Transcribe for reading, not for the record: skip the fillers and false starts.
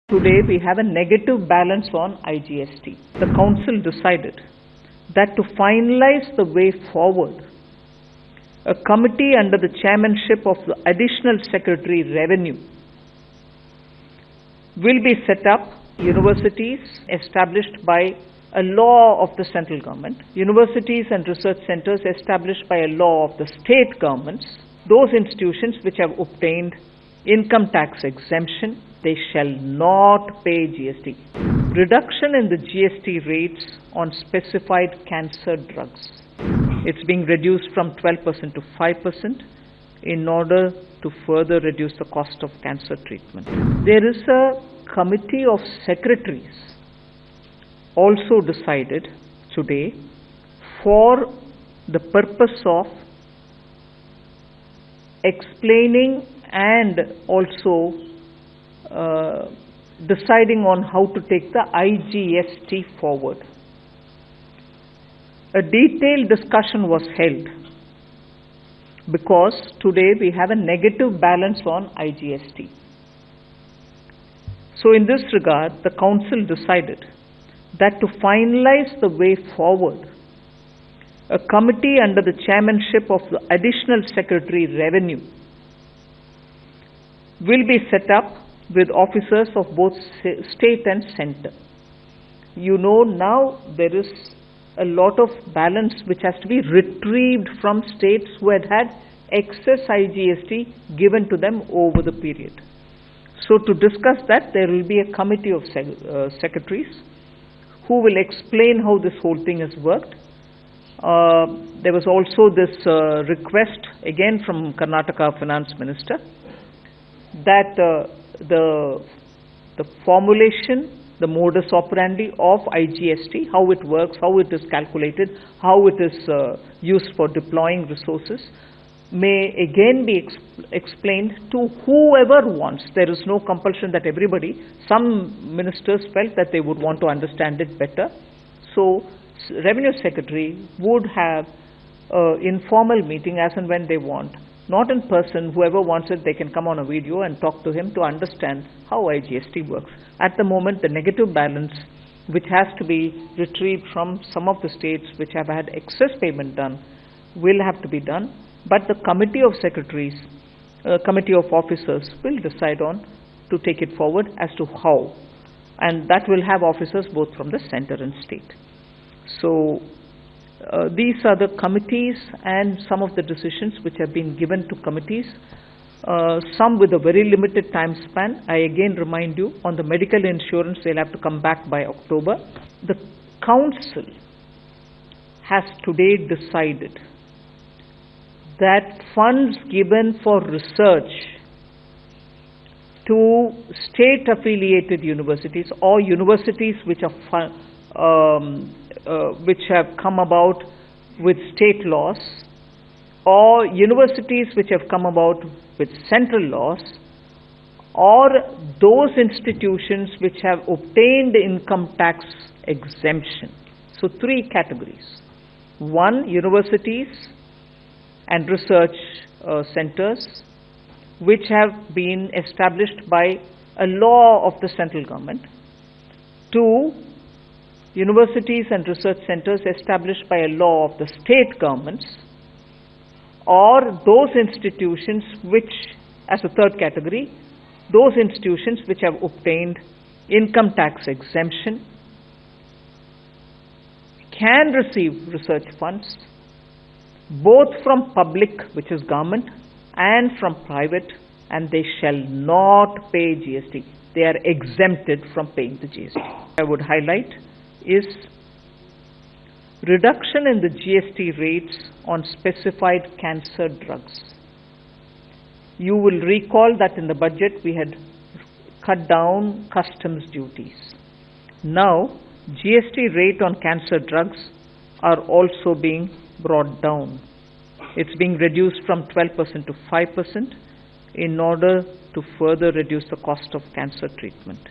Today we have a negative balance on IGST. The Council decided that to finalize the way forward, a committee under the chairmanship of the Additional Secretary Revenue will be set up. Universities established by a law of the central government, universities and research centers established by a law of the state governments, those institutions which have obtained income tax exemption, they shall not pay GST. Reduction in the GST rates on specified cancer drugs. It's being reduced from 12% to 5% in order to further reduce the cost of cancer treatment. There is a committee of secretaries also decided today for the purpose of explaining and also deciding on how to take the IGST forward. A detailed discussion was held because today we have a negative balance on IGST. So in this regard, the Council decided that to finalize the way forward, a committee under the chairmanship of the Additional Secretary Revenue will be set up with officers of both state and center. You know, now there is a lot of balance which has to be retrieved from states who had excess IGST given to them over the period. So to discuss that, there will be a committee of secretaries who will explain how this whole thing has worked. There was also this request again from Karnataka Finance Minister that the formulation, the modus operandi of IGST, how it works, how it is calculated, how it is used for deploying resources, may again be explained to whoever wants. There is no compulsion that everybody. Some ministers felt that they would want to understand it better. So Revenue Secretary would have an informal meeting as and when they want. Not in person. Whoever wants it, they can come on a video and talk to him to understand how IGST works. At the moment, the negative balance, which has to be retrieved from some of the states which have had excess payment done, will have to be done. But the committee of secretaries, committee of officers will decide on to take it forward as to how. And that will have officers both from the center and state. So these are the committees and some of the decisions which have been given to committees, some with a very limited time span. I again remind you, on the medical insurance, they'll have to come back by October. The Council has today decided that funds given for research to state-affiliated universities or universities which are which have come about with state laws, or universities which have come about with central laws, or those institutions which have obtained income tax exemption. So three categories. One, universities and research centers which have been established by a law of the central government. Two, universities and research centers established by a law of the state governments, or those institutions which, as a third category, those institutions which have obtained income tax exemption can receive research funds both from public, which is government, and from private, and they shall not pay GST. They are exempted from paying the GST. I would highlight is reduction in the GST rates on specified cancer drugs. You will recall that in the budget we had cut down customs duties. Now GST rate on cancer drugs are also being brought down. It's being reduced from 12% to 5% in order to further reduce the cost of cancer treatment.